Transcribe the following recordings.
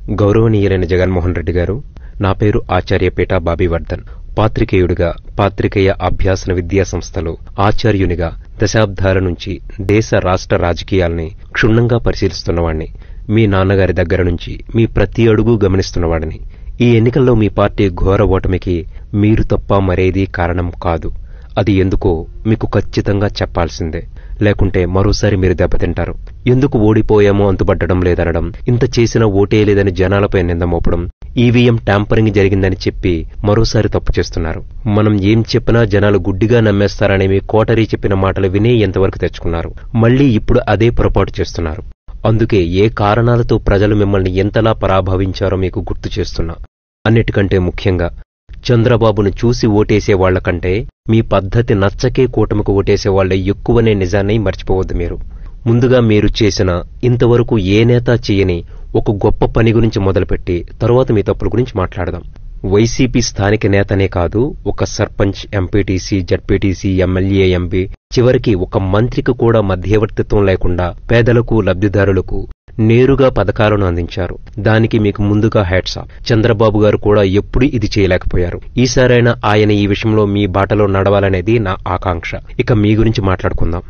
గౌరవనీయులైన జగన్మోహన్ రెడ్డి గారు, నా పేరు ఆచార్యపేట బాబీవర్ధన్. పాత్రికేయుడిగా, పాత్రికేయ అభ్యాసన విద్యా సంస్థలో ఆచార్యునిగా దశాబ్దాల నుంచి దేశ రాష్ట్ర రాజకీయాల్ని క్షుణ్ణంగా పరిశీలిస్తున్నవాణ్ణి. మీ నాన్నగారి దగ్గర నుంచి మీ ప్రతి అడుగు గమనిస్తున్నవాడిని. ఈ ఎన్నికల్లో మీ పార్టీ ఘోర ఓటమికి మీరు తప్ప మరేదీ కారణం కాదు. అది ఎందుకో మీకు ఖచ్చితంగా చెప్పాల్సిందే, లేకుంటే మరోసారి మీరు దెబ్బతింటారు. ఎందుకు ఓడిపోయామో అంతుపట్టడం లేదనడం, ఇంత చేసినా ఓటే లేదని జనాలపై నింద మోపడం, ఈవీఎం ట్యాంపరింగ్ జరిగిందని చెప్పి మరోసారి తప్పు చేస్తున్నారు. మనం ఏం చెప్పినా జనాలు గుడ్డిగా నమ్మేస్తారని మీ కోటరీ చెప్పిన మాటలు వినే ఎంతవరకు తెచ్చుకున్నారు. మళ్లీ ఇప్పుడు అదే పొరపాటు చేస్తున్నారు. అందుకే ఏ కారణాలతో ప్రజలు మిమ్మల్ని ఎంతలా పరాభవించారో మీకు గుర్తు చేస్తున్నా. అన్నిటికంటే ముఖ్యంగా చంద్రబాబును చూసి ఓటేసేవాళ్లకంటే మీ పద్ధతి నచ్చకే కూటమికి ఓటేసేవాళ్లే ఎక్కువనే నిజాన్ని మర్చిపోవద్దు మీరు. ముందుగా మీరు చేసిన ఇంతవరకు ఏ నేత చేయని ఒక గొప్ప పని గురించి మొదలుపెట్టి తరువాత మీ తప్పుల గురించి మాట్లాడదాం. వైసీపీ స్థానిక నేతనే కాదు, ఒక sarpanch, MPTC, ZPTC, MLA, MP, చివరికి ఒక మంత్రికి కూడా మధ్యవర్తిత్వం లేకుండా పేదలకు, లబ్ధిదారులకు నేరుగా పథకాలను అందించారు. దానికి మీకు ముందుగా హ్యాట్స్ ఆఫ్. చంద్రబాబు గారు కూడా ఎప్పుడూ ఇది చేయలేకపోయారు. ఈసారైనా ఆయన ఈ విషయంలో మీ బాటలో నడవాలనేది నా ఆకాంక్ష. ఇక మీ గురించి మాట్లాడుకుందాం.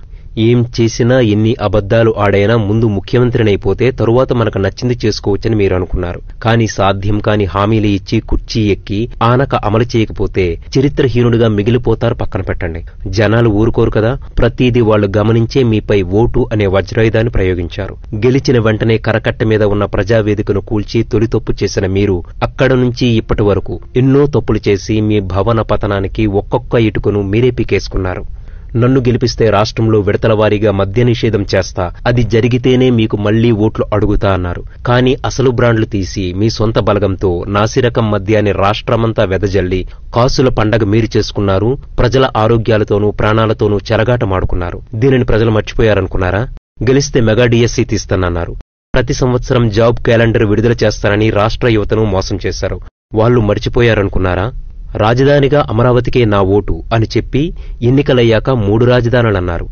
ఏం చేసినా, ఎన్ని అబద్దాలు ఆడైనా ముందు ముఖ్యమంత్రినైపోతే తరువాత మనకు నచ్చింది చేసుకోవచ్చని మీరు అనుకున్నారు. కానీ సాధ్యం కాని హామీలు ఇచ్చి కుర్చీ ఎక్కి ఆనక అమలు చేయకపోతే చరిత్రహీనుడిగా మిగిలిపోతారు. పక్కన పెట్టండి. జనాలు ఊరుకోరు కదా. ప్రతిదీ వాళ్లు గమనించే మీపై ఓటు అనే వజ్రాయుధాన్ని ప్రయోగించారు. గెలిచిన వెంటనే కరకట్ట మీద ఉన్న ప్రజావేదికను కూల్చి తొలి తప్పు చేసిన మీరు అక్కడ నుంచి ఇప్పటి వరకు ఎన్నో తప్పులు చేసి మీ భవన పతనానికి ఒక్కొక్క ఇటుకను మీరే పీకేసుకున్నారు. నన్ను గెలిపిస్తే రాష్ట్రంలో విడతల వారీగా మద్య నిషేధం చేస్తా, అది జరిగితేనే మీకు మళ్లీ ఓట్లు అడుగుతా అన్నారు. కానీ అసలు బ్రాండ్లు తీసి మీ సొంత బలగంతో నాసిరకం మద్యాన్ని రాష్ట్రమంతా వెదజల్లి కాసుల పండగ మీరు చేసుకున్నారు. ప్రజల ఆరోగ్యాలతోనూ ప్రాణాలతోనూ చెలగాటమాడుకున్నారు. దీనిని ప్రజలు మర్చిపోయారనుకున్నారా? గెలిస్తే మెగా డిఎస్సీ తీస్తానన్నారు. ప్రతి సంవత్సరం జాబ్ క్యాలెండర్ విడుదల చేస్తానని రాష్ట్ర యువతను మోసం చేశారు. వాళ్లు మర్చిపోయారనుకున్నారా? రాజధానిగా అమరావతికే నా ఓటు అని చెప్పి ఎన్నికలయ్యాక 3 రాజధానులన్నారు.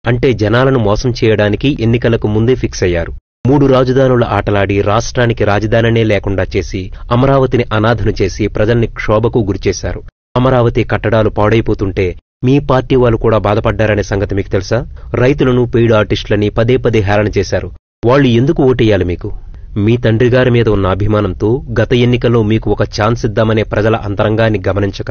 అంటే జనాలను మోసం చేయడానికి ఎన్నికలకు ముందే ఫిక్స్ అయ్యారు. 3 రాజధానుల ఆటలాడి రాష్ట్రానికి రాజధానినే లేకుండా చేసి అమరావతిని అనాథను చేసి ప్రజల్ని క్షోభకు గురిచేశారు. అమరావతి కట్టడాలు పాడైపోతుంటే మీ పార్టీ వాళ్ళు కూడా బాధపడ్డారనే సంగతి మీకు తెలుసా? రైతులను, పెయిడ్ ఆర్టిస్టులని పదే పదే హేళన చేశారు. వాళ్లు ఎందుకు ఓటేయాలి మీకు? మీ తండ్రిగారి మీద ఉన్న అభిమానంతో గత ఎన్నికల్లో మీకు ఒక ఛాన్స్ ఇద్దామనే ప్రజల అంతరంగాన్ని గమనించక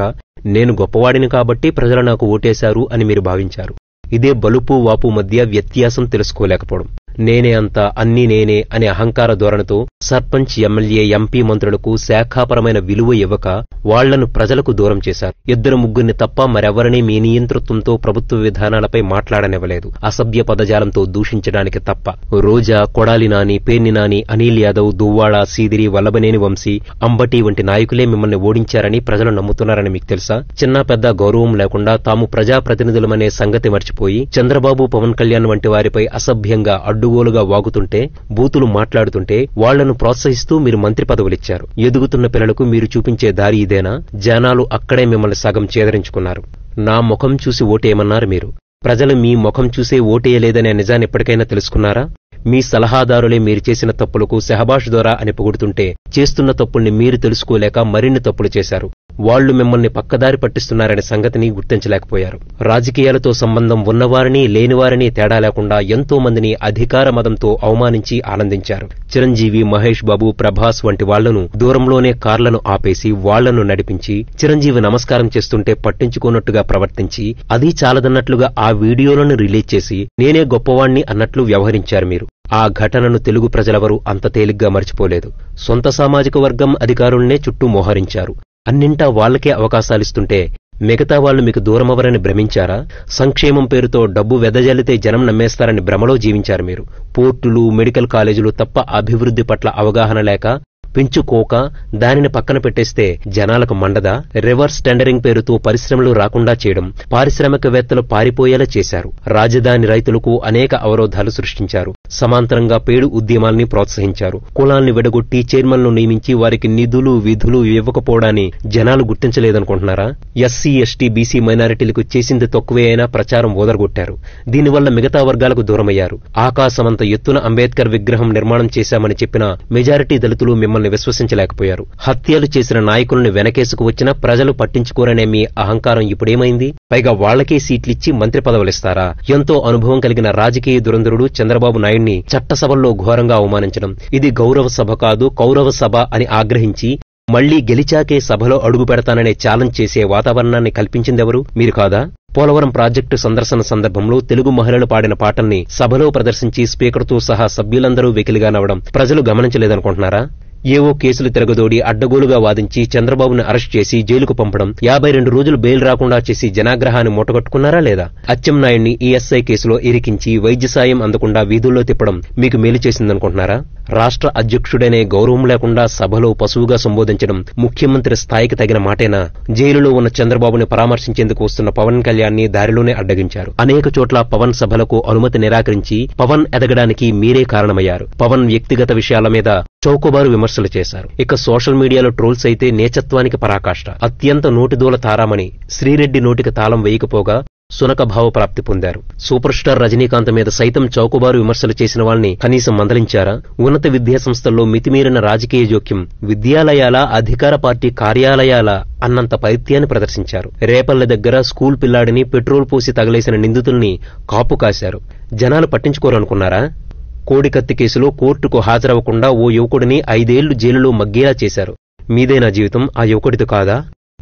నేను గొప్పవాడిని కాబట్టి ప్రజలు నాకు ఓటేశారు అని మీరు భావించారు. ఇదే బలుపు వాపు మధ్య వ్యత్యాసం తెలుసుకోలేకపోవడం. నేనే అంతా, అన్నీ నేనే అనే అహంకార ధోరణితో సర్పంచ్, ఎమ్మెల్యే, ఎంపీ, మంత్రులకు శాఖాపరమైన విలువ ఇవ్వక వాళ్లను ప్రజలకు దూరం చేశారు. 2-3 తప్ప మరెవరినీ మీ నియంతృత్వంతో ప్రభుత్వ విధానాలపై మాట్లాడనివ్వలేదు. అసభ్య పదజాలంతో దూషించడానికి తప్ప. రోజా, కొడాలి నాని, పేర్ని నాని, అనిల్ యాదవ్, దువ్వాడ, సీదిరి, వల్లభనేని వంశీ, అంబటి వంటి నాయకులే మిమ్మల్ని ఓడించారని ప్రజలు నమ్ముతున్నారని మీకు తెలుసా? చిన్న పెద్ద గౌరవం లేకుండా తాము ప్రజాప్రతినిధులమనే సంగతి మర్చిపోయి చంద్రబాబు, పవన్ కళ్యాణ్ వంటి వారిపై అసభ్యంగా అడ్డుగోలుగా వాగుతుంటే, బూతులు మాట్లాడుతుంటే వాళ్లను ప్రోత్సహిస్తూ మీరు మంత్రి పదవులిచ్చారు. ఎదుగుతున్న పిల్లలకు మీరు చూపించే దారి ఇదేనా? జనాలు అక్కడే మిమ్మల్ని సగం చేదరించుకున్నారు. నా ముఖం చూసి ఓటేయమన్నారు మీరు. ప్రజలు మీ ముఖం చూసే ఓటేయలేదనే నిజాన్ని ఎప్పటికైనా తెలుసుకున్నారా? మీ సలహాదారులే మీరు చేసిన తప్పులకు శహబాష్ దొరా అని పొగుడుతుంటే చేస్తున్న తప్పుల్ని మీరు తెలుసుకోలేక మరిన్ని తప్పులు చేశారు. వాళ్లు మిమ్మల్ని పక్కదారి పట్టిస్తున్నారనే సంగతిని గుర్తించలేకపోయారు. రాజకీయాలతో సంబంధం ఉన్నవారిని, లేనివారిని తేడా లేకుండా ఎంతో మందిని అధికార మదంతో అవమానించి ఆనందించారు. చిరంజీవి, మహేష్ బాబు, ప్రభాస్ వంటి వాళ్లను దూరంలోనే కార్లను ఆపేసి వాళ్లను నడిపించి చిరంజీవి నమస్కారం చేస్తుంటే పట్టించుకోనట్టుగా ప్రవర్తించి, అది చాలదన్నట్లుగా ఆ వీడియోలను రిలీజ్ చేసి నేనే గొప్పవాణ్ణి అన్నట్లు వ్యవహరించారు మీరు. ఆ ఘటనను తెలుగు ప్రజలెవరూ అంత తేలిగ్గా మర్చిపోలేదు. సొంత సామాజిక వర్గం అధికారుల్నే చుట్టూ మోహరించారు. అన్నింటా వాళ్లకే అవకాశాలిస్తుంటే మిగతా వాళ్లు మీకు దూరమవరని భ్రమించారా? సంక్షేమం పేరుతో డబ్బు వెదజల్లితే జనం నమ్మేస్తారని భ్రమలో జీవించారు మీరు. పోర్టులు, మెడికల్ కాలేజీలు తప్ప అభివృద్ధి పట్ల అవగాహన లేక పెంచుకోక దానిని పక్కన పెట్టేస్తే జనాలకు మండదా? రివర్స్ టెండరింగ్ పేరుతో పరిశ్రమలు రాకుండా చేయడం, పారిశ్రామికవేత్తలు పారిపోయేలా చేశారు. రాజధాని రైతులకు అనేక అవరోధాలు సృష్టించారు. సమాంతరంగా పేడు ఉద్యమాల్ని ప్రోత్సహించారు. కులాల్ని విడగొట్టి చైర్మన్లు నియమించి వారికి నిధులు విధులు ఇవ్వకపోవడాన్ని జనాలు గుర్తించలేదనుకుంటున్నారా? ఎస్సీ ఎస్టీ బీసీ మైనారిటీలకు చేసింది తక్కువే అయినా ప్రచారం ఓదరగొట్టారు. దీనివల్ల మిగతా వర్గాలకు దూరమయ్యారు. ఆకాశమంత ఎత్తున అంబేద్కర్ విగ్రహం నిర్మాణం చేశామని చెప్పిన మెజారిటీ దళితులు మిమ్మల్ని విశ్వసించలేకపోయారు. హత్యలు చేసిన నాయకులను వెనకేసుకు వచ్చినా ప్రజలు పట్టించుకోరనే మీ అహంకారం ఇప్పుడేమైంది? పైగా వాళ్లకే సీట్లిచ్చి మంత్రి పదవులిస్తారా? ఎంతో అనుభవం కలిగిన రాజకీయ దురంధరుడు చంద్రబాబు నాయుడిని చట్టసభల్లో ఘోరంగా అవమానించడం, ఇది గౌరవ సభ కాదు కౌరవ సభ అని ఆగ్రహించి మళ్లీ గెలిచాకే సభలో అడుగు పెడతాననే ఛాలెంజ్ చేసే వాతావరణాన్ని కల్పించిందెవరు? మీరు కాదా? పోలవరం ప్రాజెక్టు సందర్శన సందర్భంలో తెలుగు మహిళలు పాడిన పాటల్ని సభలో ప్రదర్శించి స్పీకర్తో సహా సభ్యులందరూ వెకిలిగా నవ్వడం ప్రజలు గమనించలేదనుకుంటున్నారా? ఏవో కేసులు తిరగదోడి అడ్డగోలుగా వాదించి చంద్రబాబును అరెస్ట్ చేసి జైలుకు పంపడం, 52 రోజులు బెయిల్ రాకుండా చేసి జనాగ్రహాన్ని మూటగట్టుకున్నారా లేదా? అచ్చెన్నాయుడిని ఈఎస్ఐ కేసులో ఇరికించి వైద్య సాయం అందకుండా వీధుల్లో తిప్పడం మీకు మేలు చేసిందనుకుంటున్నారా? రాష్ట్ర అధ్యక్షుడనే గౌరవం లేకుండా సభలో పశువుగా సంబోధించడం ముఖ్యమంత్రి స్థాయికి తగిన మాటేనా? జైలులో ఉన్న చంద్రబాబుని పరామర్శించేందుకు వస్తున్న పవన్ కళ్యాణ్ని దారిలోనే అడ్డగించారు. అనేక చోట్ల పవన్ సభలకు అనుమతి నిరాకరించి పవన్ ఎదగడానికి మీరే కారణమయ్యారు. పవన్ వ్యక్తిగత విషయాల మీద చౌకబారు విమర్శలు చేశారు. ఇక సోషల్ మీడియాలో ట్రోల్స్ అయితే నీచత్వానికి పరాకాష్ట. అత్యంత నోటిదూల తారామణి శ్రీరెడ్డి నోటికి తాళం వేయకపోగా సునక భావప్రాప్తి పొందారు. సూపర్ స్టార్ రజనీకాంత్ మీద సైతం చౌకబారు విమర్శలు చేసిన వాళ్ళని కనీసం మందలించారా? ఉన్నత విద్యాసంస్థల్లో మితిమీరిన రాజకీయ జోక్యం విద్యాలయాల అధికార పార్టీ కార్యాలయాల అన్నంత పైత్యాన్ని ప్రదర్శించారు. రేపల్లె దగ్గర స్కూల్ పిల్లాడిని పెట్రోల్ పోసి తగలేసిన నిందితుల్ని కాపు కాశారు. జనాలు పట్టించుకోరనుకున్నారా? కోడికత్తి కేసులో కోర్టుకు హాజరవ్వకుండా ఓ యువకుడిని 5 ఏళ్లు జైలులో మగ్గేలా చేశారు. మీదేనా జీవితం? ఆ యువకుడితో కాదా?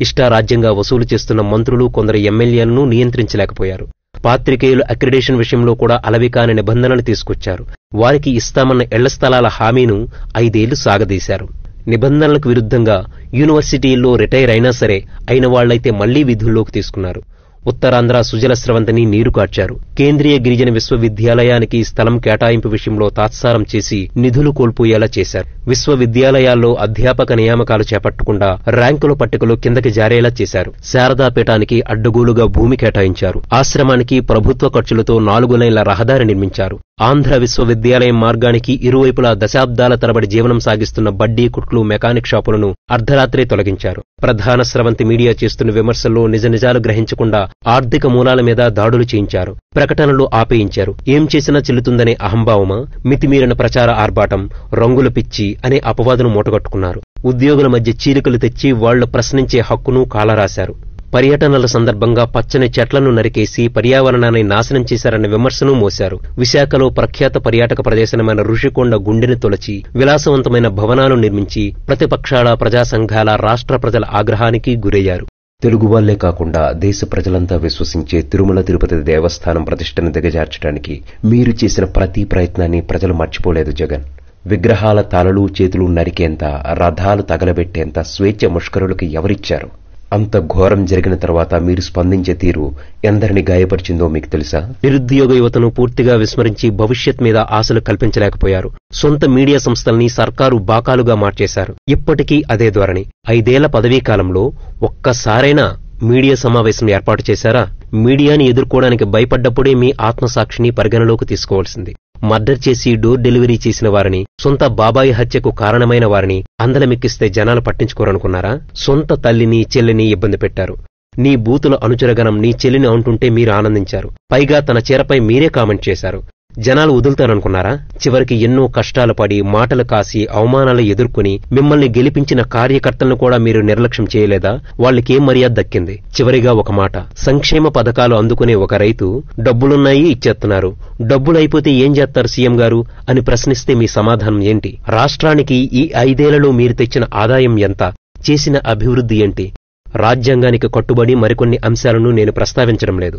ఇష్టారాజ్యంగా వసూలు చేస్తున్న మంత్రులు కొందరు ఎమ్మెల్యేలను నియంత్రించలేకపోయారు. పాత్రికేయులు అక్రిడేషన్ విషయంలో కూడా అలవికాని నిబంధనలు తీసుకొచ్చారు. వారికి ఇస్తామన్న ఇళ్ల స్థలాల హామీను 5 ఏళ్లు సాగదీశారు. నిబంధనలకు విరుద్ధంగా యూనివర్సిటీల్లో రిటైర్ అయినా సరే అయిన వాళ్లైతే మళ్లీ విధుల్లోకి తీసుకున్నారు. ఉత్తరాంధ్ర సుజల స్రవంతిని నీరు కార్చారు. కేంద్రీయ గిరిజన విశ్వవిద్యాలయానికి స్థలం కేటాయింపు విషయంలో తాత్సారం చేసి నిధులు కోల్పోయేలా చేశారు. విశ్వవిద్యాలయాల్లో అధ్యాపక నియామకాలు చేపట్టకుండా ర్యాంకుల పట్టికలో కిందకి జారేలా చేశారు. శారదాపీఠానికి అడ్డగోలుగా భూమి కేటాయించారు. ఆశ్రమానికి ప్రభుత్వ ఖర్చులతో 4 లైన్ల రహదారి నిర్మించారు. ఆంధ్ర విశ్వవిద్యాలయం మార్గానికి ఇరువైపులా దశాబ్దాల తరబడి జీవనం సాగిస్తున్న బడ్డీ కుట్లు మెకానిక్ షాపులను అర్ధరాత్రే తొలగించారు. ప్రధాన స్రవంతి మీడియా చేస్తున్న విమర్శల్లో నిజాలు గ్రహించకుండా ఆర్థిక మూలాల మీద దాడులు చేయించారు. ప్రకటనలు ఆపేయించారు. ఏం చేసినా చెల్లుతుందనే అహంభావమా? మితిమీరిన ప్రచార ఆర్భాటం, రంగుల పిచ్చి అనే అపవాదును మూటగట్టుకున్నారు. ఉద్యోగుల మధ్య చీలికలు తెచ్చి వాళ్లు ప్రశ్నించే హక్కును కాలరాశారు. పర్యటనల సందర్భంగా పచ్చని చెట్లను నరికేసి పర్యావరణాన్ని నాశనం చేశారన్న విమర్శను మోశారు. విశాఖలో ప్రఖ్యాత పర్యాటక ప్రదేశమైన ఋషికొండ గుండెని తొలచి విలాసవంతమైన భవనాలు నిర్మించి ప్రతిపక్షాల ప్రజా సంఘాల రాష్ట్ర ప్రజల ఆగ్రహానికి గురయ్యారు. తెలుగు వాళ్లే కాకుండా దేశ ప్రజలంతా విశ్వసించే తిరుమల తిరుపతి దేవస్థానం ప్రతిష్టను దిగజార్చడానికి మీరు చేసిన ప్రతి ప్రయత్నాన్ని ప్రజలు మర్చిపోలేదు జగన్. విగ్రహాల తలలు చేతులు నరికేంత, రథాలు తగలబెట్టేంత స్వేచ్ఛ ముష్కరులకు ఎవరిచ్చారు? అంత ఘోరం జరిగిన తర్వాత మీరు స్పందించే తీరు ఎందరిని గాయపరిచిందో మీకు తెలుసా? నిరుద్యోగ యువతను పూర్తిగా విస్మరించి భవిష్యత్ మీద ఆశలు కల్పించలేకపోయారు. సొంత మీడియా సంస్థల్ని సర్కారు బాకాలుగా మార్చేశారు. ఇప్పటికీ అదే ధోరణి. 5 ఏళ్ల పదవీకాలంలో ఒక్కసారైనా మీడియా సమావేశం ఏర్పాటు చేశారా? మీడియాని ఎదుర్కోవడానికి భయపడ్డప్పుడే మీ ఆత్మసాక్షిని పరిగణలోకి తీసుకోవాల్సింది. మర్డర్ చేసి డోర్ డెలివరీ చేసిన వారిని, సొంత బాబాయి హత్యకు కారణమైన వారిని అందలమెక్కిస్తే జనాలు పట్టించుకోరనుకున్నారా? సొంత తల్లిని చెల్లిని ఇబ్బంది పెట్టారు. నీ బూతుల అనుచరగణం నీ చెల్లిని అంటుంటే మీరు ఆనందించారు. పైగా తన చీరపై మీరే కామెంట్ చేశారు. జనాలు వదులుతారనుకున్నారా? చివరికి ఎన్నో కష్టాలు పడి మాటలు కాసి అవమానాలు ఎదుర్కొని మిమ్మల్ని గెలిపించిన కార్యకర్తలను కూడా మీరు నిర్లక్ష్యం చేయలేదా? వాళ్ళకేం మర్యాద దక్కింది? చివరిగా ఒక మాట, సంక్షేమ పథకాలు అందుకునే ఒక రైతు డబ్బులున్నాయి ఇచ్చేస్తున్నారు, డబ్బులైపోతే ఏం చేస్తారు సీఎం గారు అని ప్రశ్నిస్తే మీ సమాధానం ఏంటి? రాష్ట్రానికి ఈ 5 ఏళ్లలో మీరు తెచ్చిన ఆదాయం ఎంత? చేసిన అభివృద్ధి ఏంటి? రాజ్యాంగానికి కట్టుబడి మరికొన్ని అంశాలను నేను ప్రస్తావించడం లేదు.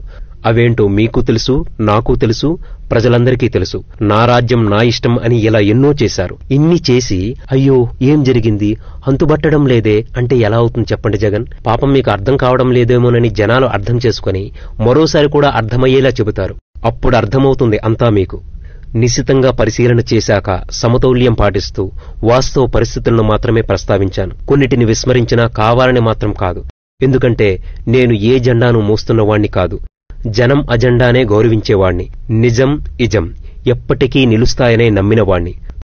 అవేంటో మీకు తెలుసు, నాకు తెలుసు, ప్రజలందరికీ తెలుసు. నా రాజ్యం నా ఇష్టం అని ఇలా ఎన్నో చేశారు. ఇన్ని చేసి అయ్యో ఏం జరిగింది, అంతుబట్టడం లేదే అంటే ఎలా అవుతుంది చెప్పండి జగన్? పాపం మీకు అర్థం కావడం లేదేమోనని జనాలు అర్థం చేసుకుని మరోసారి కూడా అర్థమయ్యేలా చెబుతారు. అప్పుడు అర్థమవుతుంది అంతా మీకు. నిశితంగా పరిశీలన చేశాక సమతౌల్యం పాటిస్తూ వాస్తవ పరిస్థితులను మాత్రమే ప్రస్తావించాను. కొన్నిటిని విస్మరించినా కావాలని మాత్రం కాదు. ఎందుకంటే నేను ఏ జెండాను మోస్తున్నవాణ్ణి కాదు, జనం అజెండానే గౌరవించేవాణ్ణి. నిజం ఇజం ఎప్పటికీ నిలుస్తాయనే నమ్మినవాణ్ణి.